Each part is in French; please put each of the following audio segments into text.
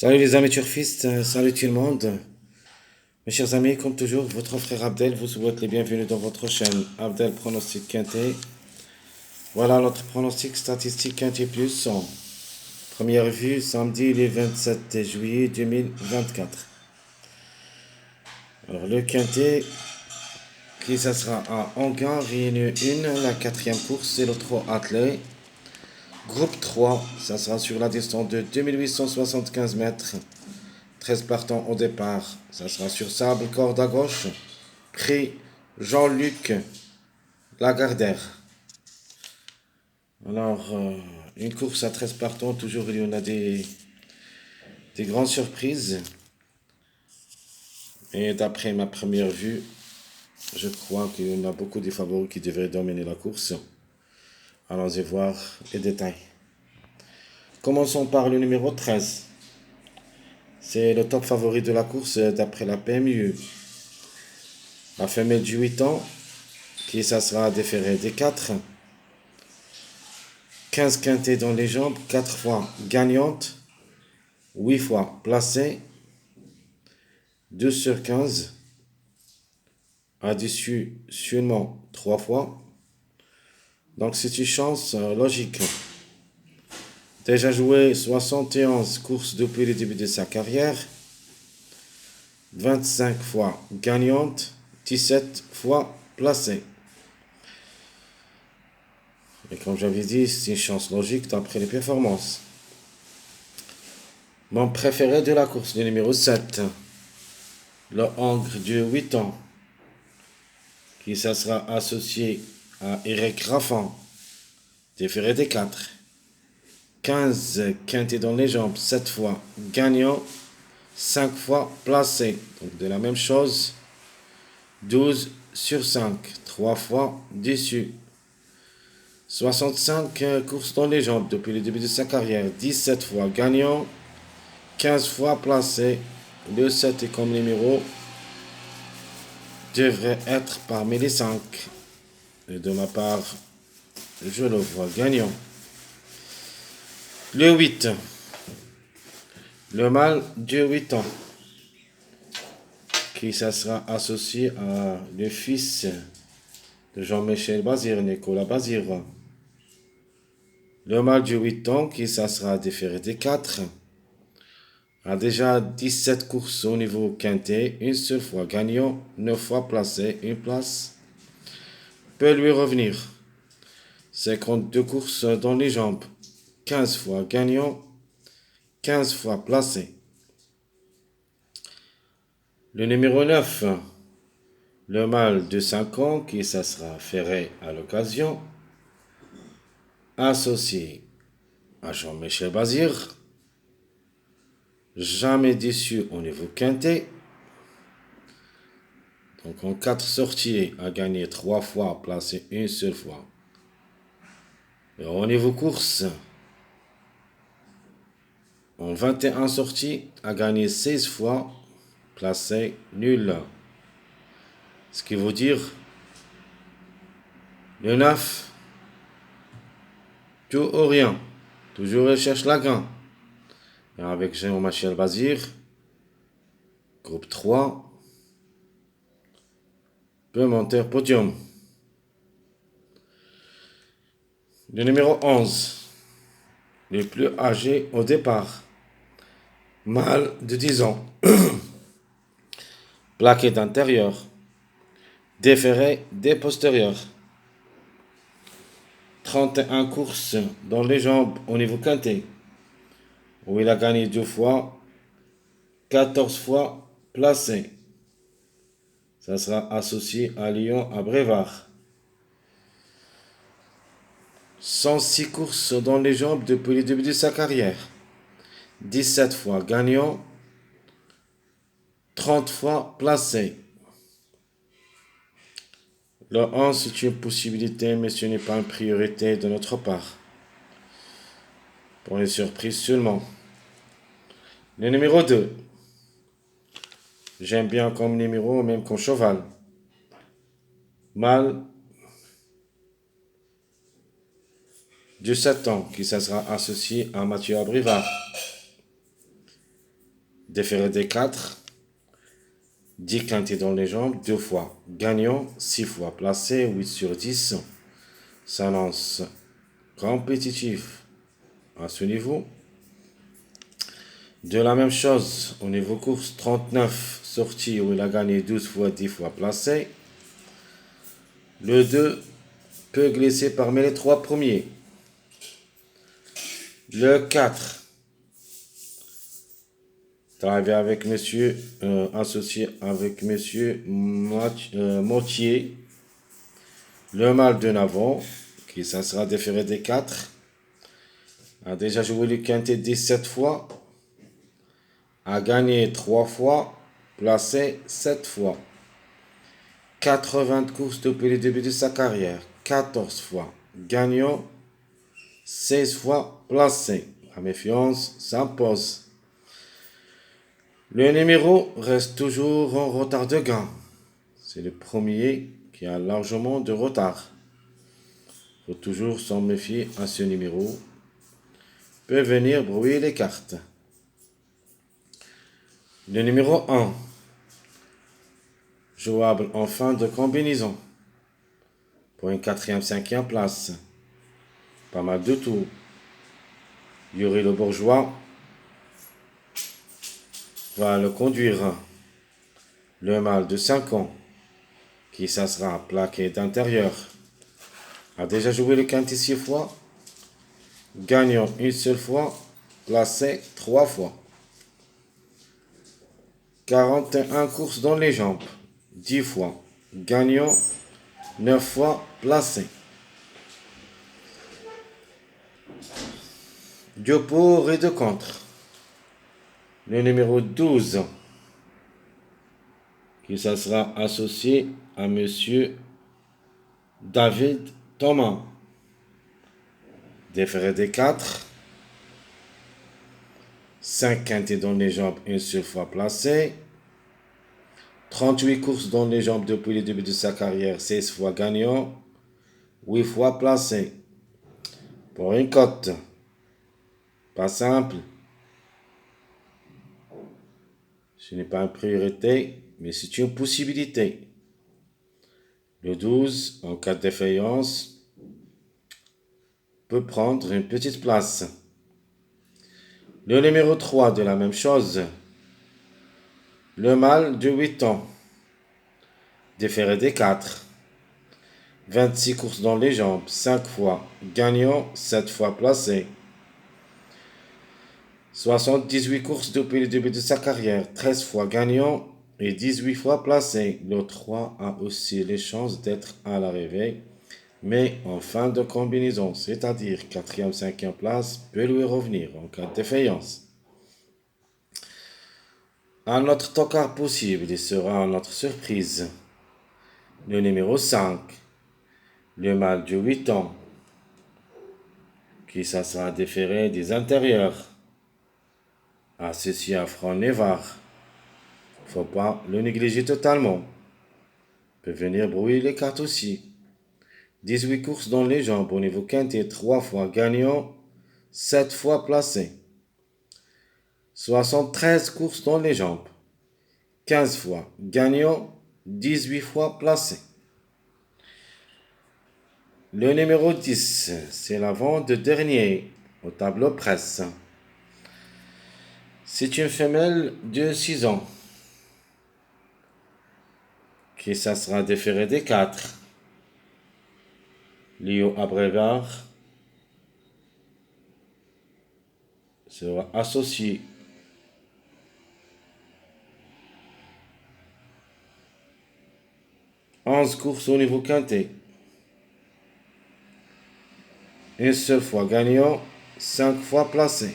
Salut les amis turfistes, salut tout le monde. Mes chers amis, comme toujours, votre frère Abdel vous souhaite les bienvenus dans votre chaîne Abdel Pronostic Quintet. Voilà notre pronostic statistique Quintet Plus. Première vue, samedi le 27 juillet 2024. Alors le Quintet, qui ça sera à Anguin, Réunion 1, la quatrième course, c'est le trot attelé. Groupe 3, ça sera sur la distance de 2875 mètres. 13 partants au départ, ça sera sur sable, corde à gauche. Prix Jean-Luc Lagardère. Alors, une course à 13 partants, toujours il y en a des grandes surprises. Et d'après ma première vue, je crois qu'il y en a beaucoup de favoris qui devraient dominer la course. Allons-y voir les détails. Commençons par le numéro 13. C'est le top favori de la course d'après la PMU. La femelle du 8 ans, qui ça sera déférée des 4. 15 quintets dans les jambes, 4 fois gagnante, 8 fois placée, 2 sur 15, à dessus seulement 3 fois. Donc c'est une chance logique. Déjà joué 71 courses depuis le début de sa carrière, 25 fois gagnante, 17 fois placée. Et comme j'avais dit, c'est une chance logique d'après les performances. Mon préféré de la course, le numéro 7, le Hongre de 8 ans, qui ça sera associé à Eric Raffin, déféré des 4. 15 quintés dans les jambes, 7 fois gagnant, 5 fois placé. Donc de la même chose, 12 sur 5, 3 fois déçu. 65 courses dans les jambes depuis le début de sa carrière, 17 fois gagnant, 15 fois placé. Le 7 est comme numéro devrait être parmi les 5. Et de ma part, je le vois gagnant. Le 8. Le mâle de 8 ans. Qui ça sera associé à le fils de Jean-Michel Bazir, Nicolas Bazir. Le mâle de 8 ans, qui ça sera déféré des 4. A déjà 17 courses au niveau quintet, une seule fois gagnant, 9 fois placé, une place peut lui revenir. 52 courses dans les jambes, 15 fois gagnant, 15 fois placé. Le numéro 9, le mâle de 5 ans, qui ça sera ferré à l'occasion, associé à Jean-Michel Bazir, jamais déçu au niveau quintet. Donc en 4 sorties, a gagné 3 fois, placé une seule fois. Et au niveau course, en 21 sorties, a gagné 16 fois, placé nul. Ce qui veut dire le 9, tout ou rien. Toujours il cherche la gain. Et avec Jean-Michel Bazir, groupe 3, peut monter au podium. Le numéro 11, le plus âgé au départ, mâle de 10 ans, plaqué d'intérieur, déféré des postérieurs. 31 courses dans les jambes au niveau quintet, où il a gagné 2 fois, 14 fois placé. Ça sera associé à Lyon à Brévard. 106 courses dans les jambes depuis le début de sa carrière. 17 fois gagnant, 30 fois placé. Le 11, c'est une possibilité, mais ce n'est pas une priorité de notre part. Pour les surprises seulement. Le numéro 2. J'aime bien comme numéro, même comme cheval. Mâle de 7 ans, qui ça sera associé à Mathieu Abrivard. déféré des 4, 10 quintés dans les jambes, 2 fois. Gagnant, 6 fois. Placé, 8 sur 10. S'annonce compétitif à ce niveau. De la même chose, au niveau course, 39 sorties où il a gagné 12 fois, 10 fois placé. Le 2 peut glisser parmi les 3 premiers. Le 4, travailler avec monsieur, associé avec monsieur Mortier. Le mâle de Navon, qui ça sera déféré des 4, a déjà joué le quintet 17 fois, a gagné 3 fois, placé 7 fois. 80 courses depuis le début de sa carrière, 14 fois. Gagnant, 16 fois placé. La méfiance s'impose. Le numéro reste toujours en retard de gain. C'est le premier qui a largement de retard. Il faut toujours s'en méfier à ce numéro. Peut venir brouiller les cartes. Le numéro 1, jouable en fin de combinaison, pour une 4e, 5e place. Pas mal de tours. Yuri le Bourgeois va le conduire. Le mâle de 5 ans, qui ça sera plaqué d'intérieur, a déjà joué le quintet 6 fois, gagnant une seule fois, placé 3 fois. 41 courses dans les jambes, 10 fois, gagnant 9 fois, placé. Deux pour et deux contre. Le numéro 12, qui ça sera associé à monsieur David Thomas. Déféré des 4, 5 quintets dans les jambes, une seule fois placé. 38 courses dans les jambes depuis le début de sa carrière, 16 fois gagnant, 8 fois placé. Pour une cote, pas simple. Ce n'est pas une priorité, mais c'est une possibilité. Le 12, en cas de défaillance, peut prendre une petite place. Le numéro 3 de la même chose. Le mâle de 8 ans. Déféré des 4. 26 courses dans les jambes, 5 fois. Gagnant, 7 fois placé. 78 courses depuis le début de sa carrière, 13 fois gagnant et 18 fois placé. Le 3 a aussi les chances d'être à l'arrivée, mais en fin de combinaison, c'est-à-dire 4e, 5e place, peut lui revenir en cas de défaillance. Un autre tocard possible, il sera notre surprise. Le numéro 5, le mâle de 8 ans, qui ça sera déféré des intérieurs, associé à Franc Névar. Faut pas le négliger totalement. Peut venir brouiller les cartes aussi. 18 courses dans les jambes au niveau quintet, 3 fois gagnant, 7 fois placé. 73 courses dans les jambes, 15 fois gagnant, 18 fois placé. Le numéro 10, c'est l'avant-dernier au tableau presse. C'est une femelle de 6 ans, qui ça sera déféré des 4. Lio Abrevar sera associé. « 11 courses au niveau quintet. Une seule fois gagnant, 5 fois placé.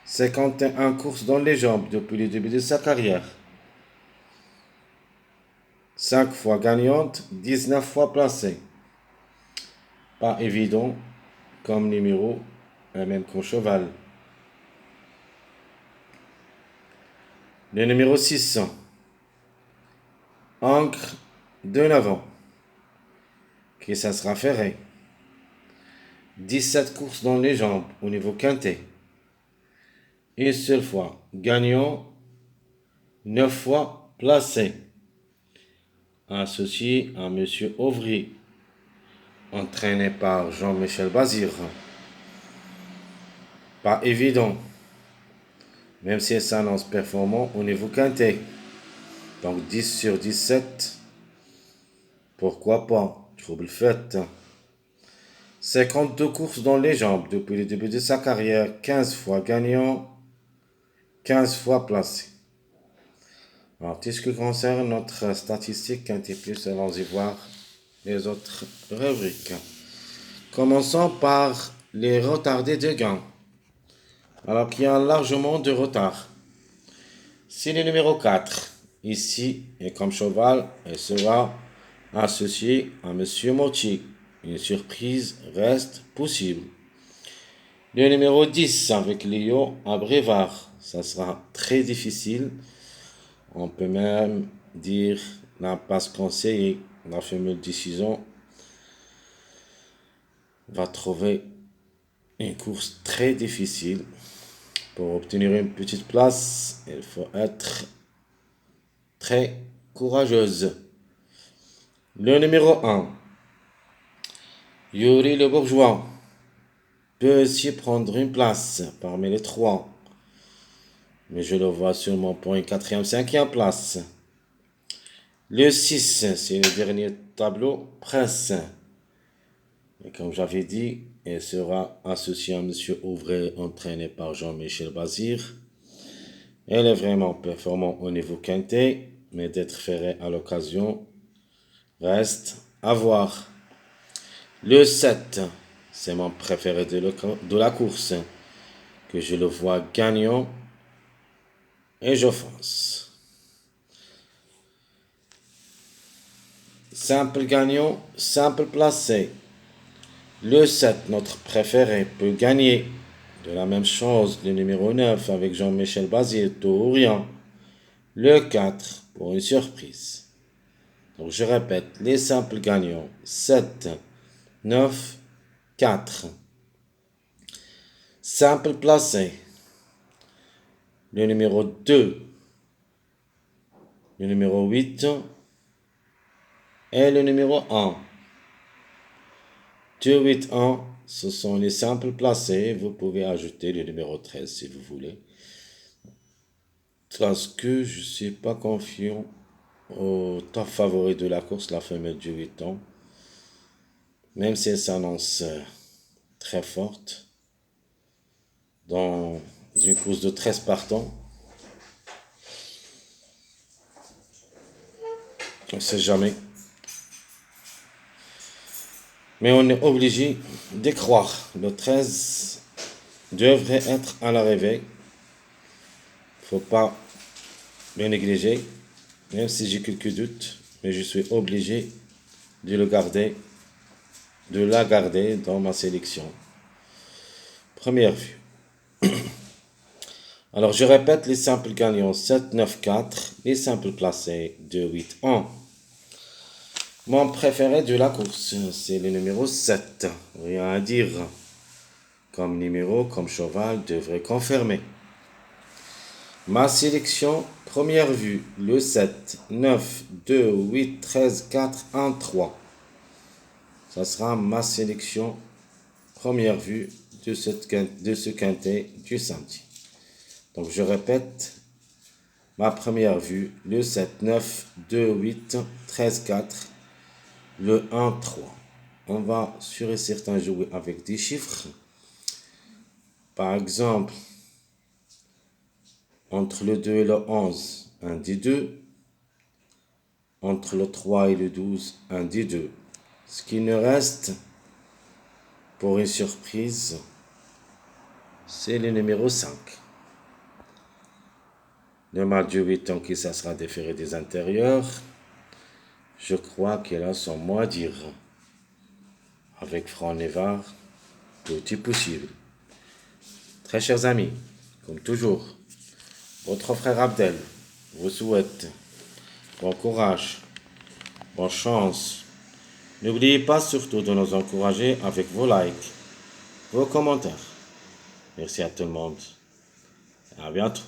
51 courses dans les jambes depuis le début de sa carrière. 5 fois gagnante, 19 fois placée. Pas évident comme numéro, et même qu'au cheval. Le numéro 6, Ancre de l'avant, qui ça sera ferré. 17 courses dans les jambes au niveau quintet. une seule fois. Gagnant, 9 fois placé. Associé à Monsieur Auvry, entraîné par Jean-Michel Bazir. Pas évident, même si ça s'annonce performant au niveau quintet. Donc 10 sur 17, pourquoi pas, trouble fait. 52 courses dans les jambes depuis le début de sa carrière, 15 fois gagnant, 15 fois placé. Alors, tout ce qui concerne notre statistique quintet plus, allons-y voir les autres rubriques. Commençons par les retardés de gain. Alors qu'il y a largement de retard. C'est le numéro 4. Ici, et comme cheval, elle sera associée à Monsieur Motti. Une surprise reste possible. Le numéro 10 avec Léo à Brévard. Ça sera très difficile. On peut même dire la passe conseillée. La fameuse décision va trouver une course très difficile. Pour obtenir une petite place, il faut être très courageuse. Le numéro 1, Yuri le Bourgeois, peut aussi prendre une place parmi les trois. Mais je le vois seulement pour une quatrième, cinquième place. Le 6, c'est le dernier tableau, Prince. Et comme j'avais dit, il sera associé à M. Ouvray, entraîné par Jean-Michel Bazir. Elle est vraiment performant au niveau quintet, mais d'être ferré à l'occasion reste à voir. Le 7, c'est mon préféré de la course, que je le vois gagnant et je fonce. Simple gagnant, simple placé. Le 7, notre préféré, peut gagner. De la même chose, le numéro 9 avec Jean-Michel Bazir, tout ou rien. Le 4 pour une surprise. Donc je répète, les simples gagnants, 7, 9, 4. Simple placé. Le numéro 2, le numéro 8 et le numéro 1. 2, 8, 1, ce sont les simples placés. Vous pouvez ajouter le numéro 13 si vous voulez. Parce que je ne suis pas confiant au top favori de la course, la fameuse du 8 ans. Même si elle s'annonce très forte dans une course de 13 partants. On ne sait jamais. Mais on est obligé d'y croire. Le 13 devrait être à l'arrivée. Il ne faut pas le négliger. Même si j'ai quelques doutes. Mais je suis obligé de le garder. De la garder dans ma sélection. Première vue. Alors je répète les simples gagnants 7, 9, 4. Les simples placés 2, 8, 1. Mon préféré de la course, c'est le numéro 7. Rien à dire. Comme numéro, comme cheval, devrait confirmer. Ma sélection, première vue, le 7, 9, 2, 8, 13, 4, 1, 3. Ça sera ma sélection, première vue de ce quintet du samedi. Donc je répète, ma première vue, le 7, 9, 2, 8, 13, 4. Le 1, 3. On va sur et certain jouer avec des chiffres. Par exemple, entre le 2 et le 11, un des 2. Entre le 3 et le 12, un des 2. Ce qui nous reste pour une surprise, c'est le numéro 5. Le match du 8 ans qui ça sera déféré des intérieurs. Je crois qu'il a son mot à dire. Avec Franck Nevard, tout est possible. Très chers amis, comme toujours, votre frère Abdel vous souhaite bon courage, bonne chance. N'oubliez pas surtout de nous encourager avec vos likes, vos commentaires. Merci à tout le monde. À bientôt.